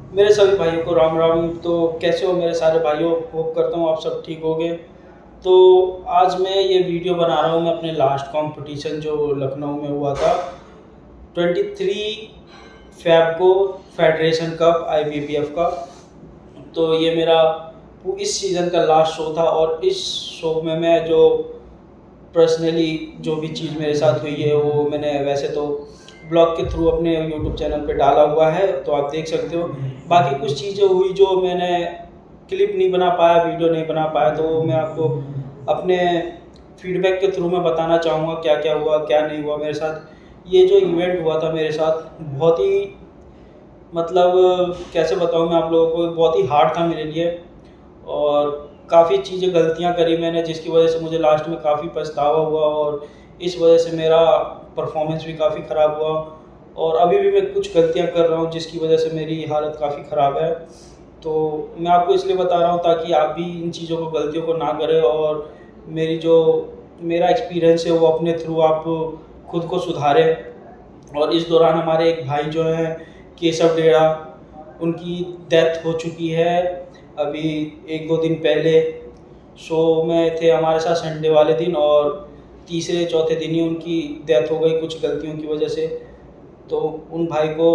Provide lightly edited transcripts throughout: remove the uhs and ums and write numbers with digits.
मेरे सभी भाइयों को राम राम। तो कैसे हो मेरे सारे भाइयों? होप करता हूँ आप सब ठीक होगे। तो आज मैं ये वीडियो बना रहा हूँ मैं अपने लास्ट कंपटीशन जो लखनऊ में हुआ था 23 फैब को, फेडरेशन कप IBBF का। तो ये मेरा इस सीज़न का लास्ट शो था और इस शो में मैं जो पर्सनली जो भी चीज़ मेरे साथ हुई है वो मैंने वैसे तो ब्लॉग के थ्रू अपने यूट्यूब चैनल पे डाला हुआ है, तो आप देख सकते हो। बाकी कुछ चीज़ें हुई जो मैंने क्लिप नहीं बना पाया, वीडियो नहीं बना पाया, तो वो मैं आपको अपने फीडबैक के थ्रू मैं बताना चाहूँगा क्या क्या हुआ क्या नहीं हुआ मेरे साथ। ये जो इवेंट हुआ था मेरे साथ बहुत ही मतलब कैसे बताऊँ मैं आप लोगों को, बहुत ही हार्ड था मेरे लिए। और काफ़ी चीज़ें गलतियाँ करी मैंने जिसकी वजह से मुझे लास्ट में काफ़ी पछतावा हुआ और इस वजह से मेरा परफॉर्मेंस भी काफ़ी ख़राब हुआ। और अभी भी मैं कुछ गलतियाँ कर रहा हूँ जिसकी वजह से मेरी हालत काफ़ी ख़राब है। तो मैं आपको इसलिए बता रहा हूँ ताकि आप भी इन चीज़ों को, गलतियों को ना करें और मेरी जो मेरा एक्सपीरियंस है वो अपने थ्रू आप खुद को सुधारें। और इस दौरान हमारे एक भाई जो हैं केशव डेड़ा, उनकी डेथ हो चुकी है अभी 1-2 दिन पहले। शो में थे हमारे साथ संडे वाले दिन और तीसरे चौथे दिन ही उनकी डेथ हो गई कुछ गलतियों की वजह से। तो उन भाई को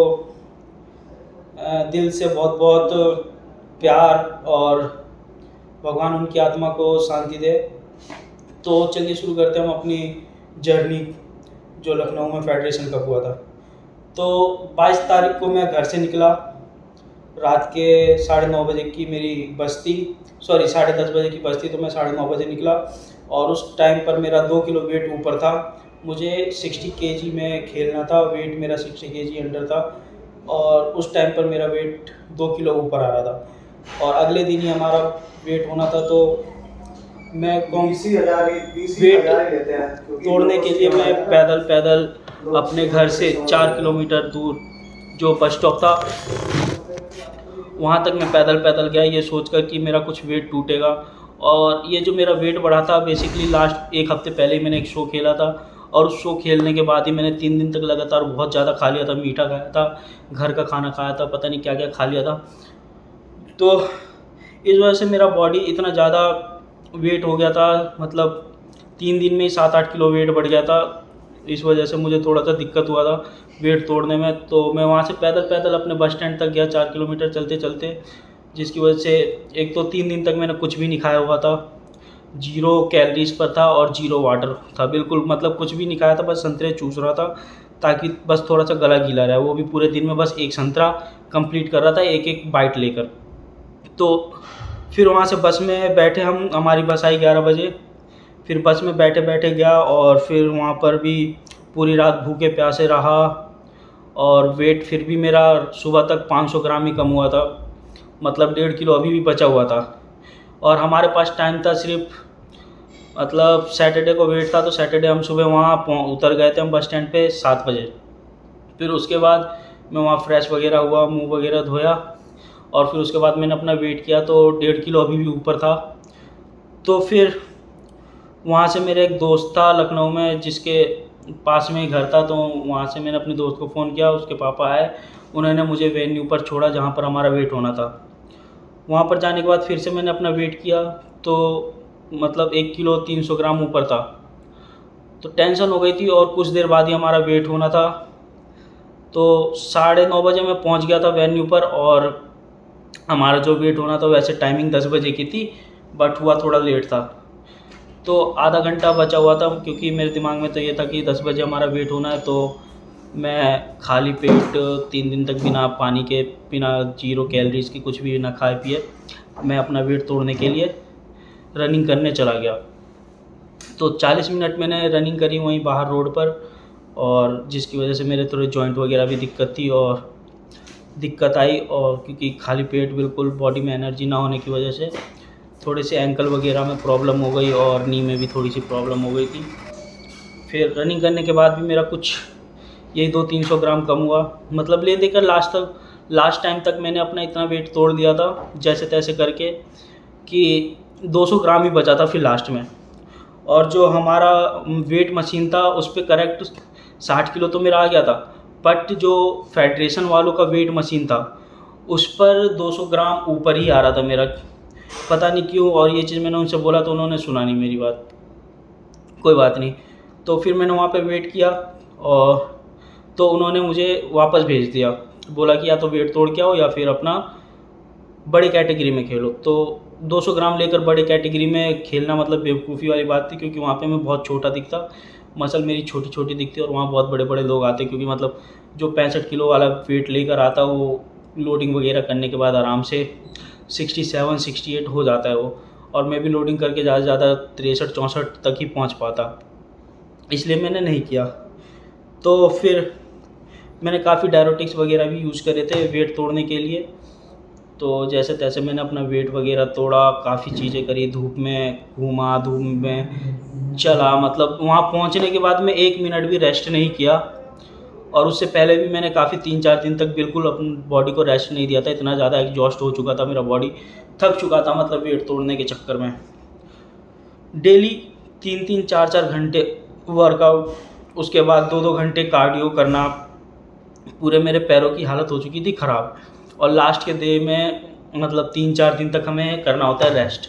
दिल से बहुत बहुत प्यार और भगवान उनकी आत्मा को शांति दे। तो चलिए शुरू करते हैं हम अपनी जर्नी जो लखनऊ में फेडरेशन कप हुआ था। तो 22 तारीख को मैं घर से निकला, रात के 9:30 बजे की मेरी बस थी, सॉरी 10:30 बजे की बस थी, तो मैं 9:30 बजे निकला। और उस टाइम पर मेरा 2 किलो वेट ऊपर था। मुझे 60 केजी में खेलना था, वेट मेरा 60 केजी अंडर था और उस टाइम पर मेरा वेट 2 किलो ऊपर आ रहा था और अगले दिन ही हमारा वेट होना था। तो मैं वेट तोड़ने के लिए मैं पैदल पैदल अपने घर से 4 किलोमीटर दूर जो बस स्टॉप था वहाँ तक मैं पैदल पैदल गया, ये सोचकर कि मेरा कुछ वेट टूटेगा। और ये जो मेरा वेट बढ़ा था बेसिकली लास्ट 1 हफ्ते पहले ही मैंने एक शो खेला था और उस शो खेलने के बाद ही मैंने 3 दिन तक लगातार बहुत ज़्यादा खा लिया था, मीठा खाया था, घर का खाना खाया था, पता नहीं क्या क्या खा लिया था। तो इस वजह से मेरा बॉडी इतना ज़्यादा वेट हो गया था, मतलब 3 दिन में ही 7-8 किलो वेट बढ़ गया था। इस वजह से मुझे थोड़ा सा दिक्कत हुआ था वेट तोड़ने में। तो मैं वहाँ से पैदल पैदल अपने बस स्टैंड तक गया 4 किलोमीटर चलते चलते, जिसकी वजह से एक तो 3 दिन तक मैंने कुछ भी नहीं खाया हुआ था, 0 कैलोरीज पर था और 0 वाटर था, बिल्कुल मतलब कुछ भी नहीं खाया था, बस संतरे चूस रहा था ताकि बस थोड़ा सा गला गीला रहे। वो भी पूरे दिन में बस एक संतरा कंप्लीट कर रहा था एक एक बाइट लेकर। तो फिर वहाँ से बस में बैठे हम, हमारी बस आई 11 बजे। फिर बस में बैठे बैठे गया और फिर वहाँ पर भी पूरी रात भूखे प्यासे रहा और वेट फिर भी मेरा सुबह तक 500 ग्राम ही कम हुआ था, मतलब 1.5 किलो अभी भी बचा हुआ था। और हमारे पास टाइम था सिर्फ, मतलब सैटरडे को वेट था तो सैटरडे हम सुबह वहाँ उतर गए थे हम बस स्टैंड पे 7 बजे। फिर उसके बाद मैं वहाँ फ्रेश वगैरह हुआ, मुंह वगैरह धोया और फिर उसके बाद मैंने अपना वेट किया तो 1.5 किलो अभी भी ऊपर था। तो फिर वहाँ से मेरे एक दोस्त था लखनऊ में जिसके पास में ही घर था, तो वहाँ से मैंने अपने दोस्त को फ़ोन किया, उसके पापा आए, उन्होंने मुझे वेन्यू पर छोड़ा जहाँ पर हमारा वेट होना था। वहाँ पर जाने के बाद फिर से मैंने अपना वेट किया तो मतलब 1 किलो 300 ग्राम ऊपर था। तो टेंशन हो गई थी और कुछ देर बाद ही हमारा वेट होना था। तो 9:30 बजे मैं पहुँच गया था वेन्यू पर और हमारा जो वेट होना था वैसे टाइमिंग 10 बजे की थी, बट हुआ थोड़ा लेट था। तो आधा घंटा बचा हुआ था क्योंकि मेरे दिमाग में तो ये था कि 10 बजे हमारा वेट होना है। तो मैं खाली पेट 3 दिन तक बिना पानी के, बिना 0 कैलोरीज की, कुछ भी ना खाए पिए मैं अपना वेट तोड़ने के लिए रनिंग करने चला गया। तो 40 मिनट मैंने रनिंग करी वहीं बाहर रोड पर, और जिसकी वजह से मेरे थोड़े जॉइंट वगैरह भी दिक्कत थी और दिक्कत आई। और क्योंकि खाली पेट बिल्कुल बॉडी में एनर्जी ना होने की वजह से थोड़े से एंकल वगैरह में प्रॉब्लम हो गई और नी में भी थोड़ी सी प्रॉब्लम हो गई थी। फिर रनिंग करने के बाद भी मेरा कुछ यही 200-300 ग्राम कम हुआ, मतलब ले देकर लास्ट टाइम तक मैंने अपना इतना वेट तोड़ दिया था जैसे तैसे करके कि 200 ग्राम ही बचा था फिर लास्ट में। और जो हमारा वेट मशीन था उस पर करेक्ट 60 किलो तो मेरा आ गया था, बट जो फेडरेशन वालों का वेट मशीन था उस पर 200 ग्राम ऊपर ही आ रहा था मेरा, पता नहीं क्यों। और ये चीज़ मैंने उनसे बोला तो उन्होंने सुना नहीं मेरी बात। कोई बात नहीं। तो फिर मैंने वहाँ पे वेट किया और तो उन्होंने मुझे वापस भेज दिया, बोला कि या तो वेट तोड़ के आओ या फिर अपना बड़ी कैटेगरी में खेलो। तो 200 ग्राम लेकर बड़े कैटेगरी में खेलना मतलब बेवकूफ़ी वाली बात थी, क्योंकि वहाँ पे मैं बहुत छोटा दिखता, मसल मेरी छोटी छोटी दिखती और वहाँ बहुत बड़े बड़े लोग आते, क्योंकि मतलब जो 65 किलो वाला वेट लेकर आता वो लोडिंग वगैरह करने के बाद आराम से 67-68 हो जाता है वो, और मैं भी लोडिंग करके ज़्यादा से ज़्यादा 63-64 तक ही पहुँच पाता, इसलिए मैंने नहीं किया। तो फिर मैंने काफ़ी डायरेटिक्स वगैरह भी यूज़ करे थे वेट तोड़ने के लिए। तो जैसे तैसे मैंने अपना वेट वगैरह तोड़ा, काफ़ी चीज़ें करी, धूप में घूमा, धूप में चला, मतलब वहाँ पहुँचने के बाद मैं 1 मिनट भी रेस्ट नहीं किया। और उससे पहले भी मैंने काफ़ी 3-4 दिन तक बिल्कुल अपनी बॉडी को रेस्ट नहीं दिया था, इतना ज़्यादा एग्जॉस्ट हो चुका था, मेरा बॉडी थक चुका था, मतलब वेट तोड़ने के चक्कर में। डेली 3-3 4-4 घंटे वर्कआउट, उसके बाद 2-2 घंटे कार्डियो करना, पूरे मेरे पैरों की हालत हो चुकी थी ख़राब। और लास्ट के डे में मतलब 3-4 दिन तक हमें करना होता है रेस्ट,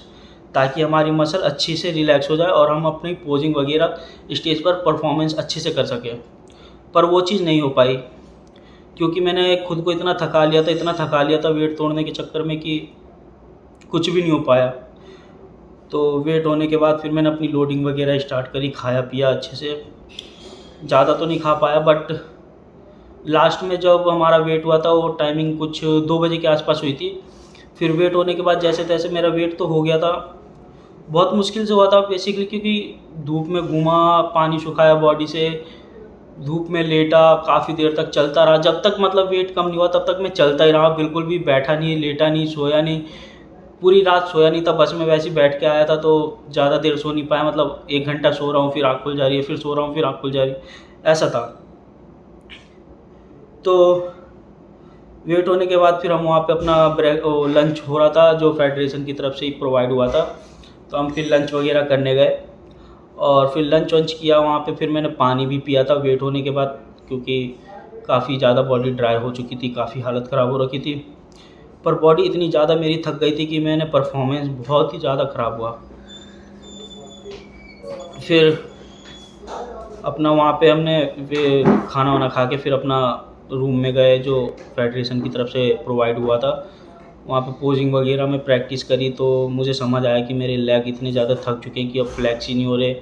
ताकि हमारी मसल अच्छी से रिलैक्स हो जाए और हम अपनी पोजिंग वगैरह स्टेज पर परफॉर्मेंस अच्छे से कर सकें। पर वो चीज़ नहीं हो पाई, क्योंकि मैंने खुद को इतना थका लिया था वेट तोड़ने के चक्कर में कि कुछ भी नहीं हो पाया। तो वेट होने के बाद फिर मैंने अपनी लोडिंग वगैरह स्टार्ट करी, खाया पिया अच्छे से, ज़्यादा तो नहीं खा पाया, बट लास्ट में जब हमारा वेट हुआ था वो टाइमिंग कुछ 2 बजे के आसपास हुई थी। फिर वेट होने के बाद जैसे तैसे मेरा वेट तो हो गया था, बहुत मुश्किल से हुआ था बेसिकली, क्योंकि धूप में घूमा, पानी सुखाया बॉडी से, धूप में लेटा, काफ़ी देर तक चलता रहा, जब तक मतलब वेट कम नहीं हुआ तब तक मैं चलता ही रहा, बिल्कुल भी बैठा नहीं, लेटा नहीं, सोया नहीं, पूरी रात सोया नहीं था। बस में वैसे ही बैठ के आया था तो ज़्यादा देर सो नहीं पाया, मतलब 1 घंटा सो रहा हूँ, फिर आँख खुल जा रही है, फिर सो रहा हूँ, फिर आँख खुल जा रही है, ऐसा था। तो वेट होने के बाद फिर हम वहाँ पे अपना लंच हो रहा था, जो फेडरेशन की तरफ से ही प्रोवाइड हुआ था, तो हम फिर लंच वगैरह करने गए और फिर लंच वंच किया वहाँ पे। फिर मैंने पानी भी पिया था वेट होने के बाद, क्योंकि काफ़ी ज़्यादा बॉडी ड्राई हो चुकी थी, काफ़ी हालत ख़राब हो रखी थी। पर बॉडी इतनी ज़्यादा मेरी थक गई थी कि मैंने परफॉर्मेंस बहुत ही ज़्यादा ख़राब हुआ। फिर अपना वहाँ पे हमने खाना वाना खा के फिर अपना रूम में गए, जो फेडरेशन की तरफ से प्रोवाइड हुआ था। वहाँ पे पोजिंग वगैरह में प्रैक्टिस करी, तो मुझे समझ आया कि मेरे लेग इतने ज़्यादा थक चुके हैं कि अब फ्लैक्स ही नहीं हो रहे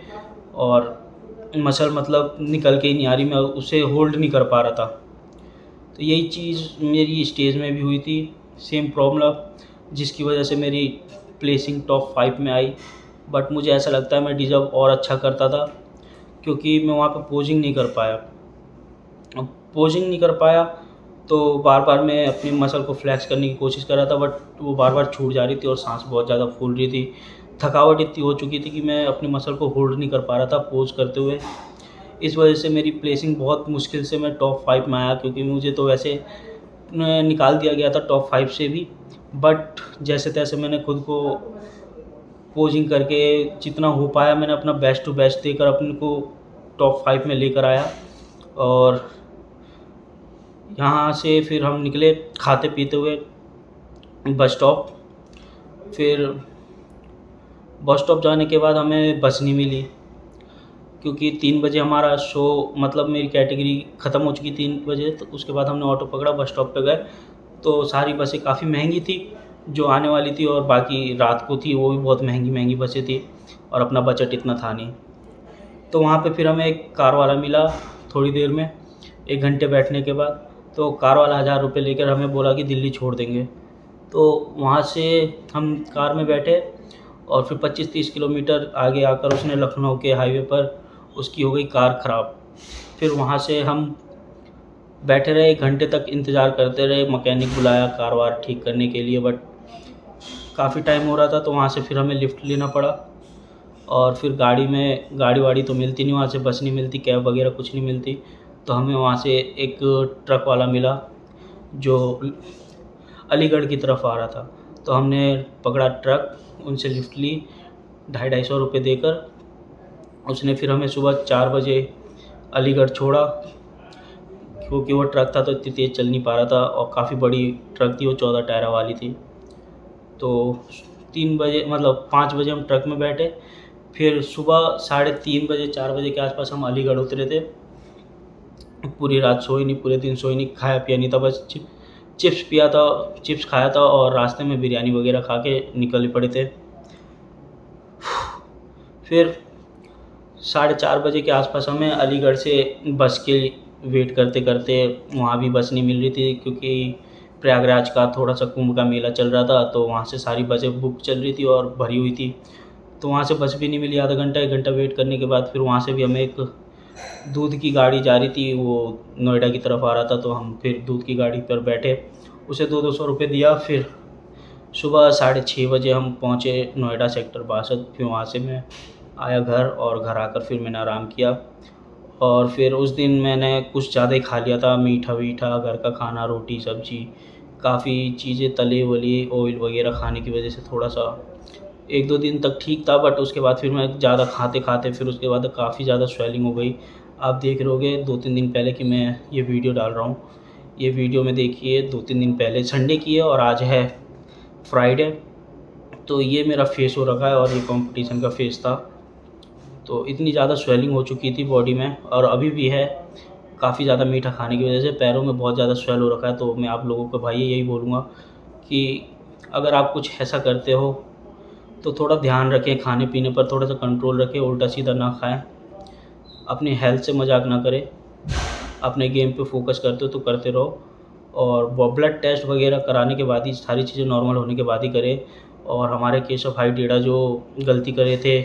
और मसल मतलब निकल के ही नहीं आ रही, मैं उसे होल्ड नहीं कर पा रहा था। तो यही चीज़ मेरी स्टेज में भी हुई थी, सेम प्रॉब्लम, जिसकी वजह से मेरी प्लेसिंग टॉप 5 में आई। बट मुझे ऐसा लगता है मैं डिज़र्व और अच्छा करता था, क्योंकि मैं वहाँ पे पोजिंग नहीं कर पाया। अब पोजिंग नहीं कर पाया तो बार बार मैं अपनी मसल को फ्लैक्स करने की कोशिश कर रहा था, बट वो बार बार छूट जा रही थी और सांस बहुत ज़्यादा फूल रही थी। थकावट इतनी हो चुकी थी कि मैं अपनी मसल को होल्ड नहीं कर पा रहा था पोज करते हुए। इस वजह से मेरी प्लेसिंग बहुत मुश्किल से मैं टॉप 5 में आया, क्योंकि मुझे तो वैसे निकाल दिया गया था टॉप 5 से भी। बट जैसे तैसे मैंने खुद को पोजिंग करके जितना हो पाया मैंने अपना बेस्ट टू बेस्ट देकर अपने को टॉप 5 में लेकर आया। और यहाँ से फिर हम निकले खाते पीते हुए बस स्टॉप। फिर बस स्टॉप जाने के बाद हमें बस नहीं मिली, क्योंकि 3 बजे हमारा शो, मतलब मेरी कैटेगरी ख़त्म हो चुकी 3 बजे। तो उसके बाद हमने ऑटो पकड़ा, बस स्टॉप पे गए, तो सारी बसें काफ़ी महंगी थी जो आने वाली थी, और बाकी रात को थी वो भी बहुत महंगी बसें थी, और अपना बजट इतना था नहीं। तो वहाँ पे फिर हमें एक कार वाला मिला थोड़ी देर में, 1 घंटे बैठने के बाद। तो कार वाला 1000 रुपये लेकर हमें बोला कि दिल्ली छोड़ देंगे। तो वहाँ से हम कार में बैठे और फिर 25-30 किलोमीटर आगे आकर उसने लखनऊ के हाईवे पर उसकी हो गई कार ख़राब। फिर वहाँ से हम बैठे रहे, 1 घंटे तक इंतज़ार करते रहे, मैकेनिक बुलाया कार वार ठीक करने के लिए, बट काफ़ी टाइम हो रहा था। तो वहाँ से फिर हमें लिफ्ट लेना पड़ा, और फिर गाड़ी वाड़ी तो मिलती नहीं वहाँ से, बस नहीं मिलती, कैब वगैरह कुछ नहीं मिलती। तो हमें वहाँ से एक ट्रक वाला मिला जो अलीगढ़ की तरफ आ रहा था। तो हमने पकड़ा ट्रक, उनसे लिफ्ट ली 250-250 रुपये देकर। उसने फिर हमें सुबह 4 बजे अलीगढ़ छोड़ा, क्योंकि वो ट्रक था तो इतनी तेज़ चल नहीं पा रहा था और काफ़ी बड़ी ट्रक थी, वो 14 टायरों वाली थी। तो 3 बजे मतलब 5 बजे हम ट्रक में बैठे, फिर सुबह 3:30 बजे 4 बजे के आसपास हम अलीगढ़ उतरे थे। पूरी रात सोए नहीं, पूरे दिन सोए नहीं, खाया पिया नहीं था, बस चिप्स पिया था, चिप्स खाया था और रास्ते में बिरयानी वगैरह खा के निकल पड़े थे। फिर 4:30 बजे के आसपास हमें अलीगढ़ से बस के वेट करते करते, वहाँ भी बस नहीं मिल रही थी क्योंकि प्रयागराज का थोड़ा सा कुंभ का मेला चल रहा था, तो वहाँ से सारी बसें बुक चल रही थी और भरी हुई थी, तो वहाँ से बस भी नहीं मिली। आधा घंटा 1 घंटा वेट करने के बाद फिर वहाँ से भी हमें एक दूध की गाड़ी जा रही थी, वो नोएडा की तरफ आ रहा था, तो हम फिर दूध की गाड़ी पर बैठे, उसे 200 रुपये दिया। फिर सुबह 6:30 बजे हम पहुँचे नोएडा सेक्टर 62। फिर वहाँ से मैं आया घर, और घर आकर फिर मैंने आराम किया। और फिर उस दिन मैंने कुछ ज़्यादा ही खा लिया था, मीठा घर का खाना, रोटी सब्ज़ी, काफ़ी चीज़ें तले वली ऑयल वगैरह खाने की वजह से थोड़ा सा 1-2 दिन तक ठीक था, बट उसके बाद फिर मैं ज़्यादा खाते फिर उसके बाद काफ़ी ज़्यादा स्वेलिंग हो गई। आप देख रहे होंगे 2-3 दिन पहले कि मैं ये वीडियो डाल रहा हूँ, ये वीडियो में देखिए 2-3 दिन पहले संडे की है और आज है फ्राइडे। तो ये मेरा फेस हो रखा है और ये कंपटीशन का फेस था। तो इतनी ज़्यादा स्वेलिंग हो चुकी थी बॉडी में, और अभी भी है, काफ़ी ज़्यादा मीठा खाने की वजह से पैरों में बहुत ज़्यादा स्वेल हो रखा है। तो मैं आप लोगों को भाई यही बोलूँगा कि अगर आप कुछ ऐसा करते हो तो थोड़ा ध्यान रखें, खाने पीने पर थोड़ा सा कंट्रोल रखें, उल्टा सीधा ना खाएं, अपनी हेल्थ से मजाक ना करें, अपने गेम पे फोकस करते हो तो करते रहो, और ब्लड टेस्ट वगैरह कराने के बाद ही, सारी चीज़ें नॉर्मल होने के बाद ही करें। और हमारे केशव भाई डेढ़ा जो गलती करे थे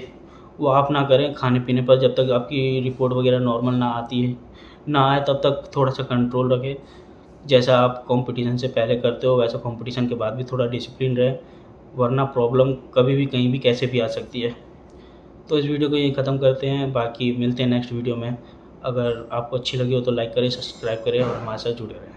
वो आप ना करें। खाने पीने पर जब तक आपकी रिपोर्ट वगैरह नॉर्मल ना आए तब तक थोड़ा सा कंट्रोल रखें। जैसा आप कंपटीशन से पहले करते हो वैसा कंपटीशन के बाद भी थोड़ा डिसिप्लिन रहे, वरना प्रॉब्लम कभी भी कहीं भी कैसे भी आ सकती है। तो इस वीडियो को यहीं ख़त्म करते हैं, बाकी मिलते हैं नेक्स्ट वीडियो में। अगर आपको अच्छी लगी हो तो लाइक करें, सब्सक्राइब करें और हमारे साथ जुड़े रहें।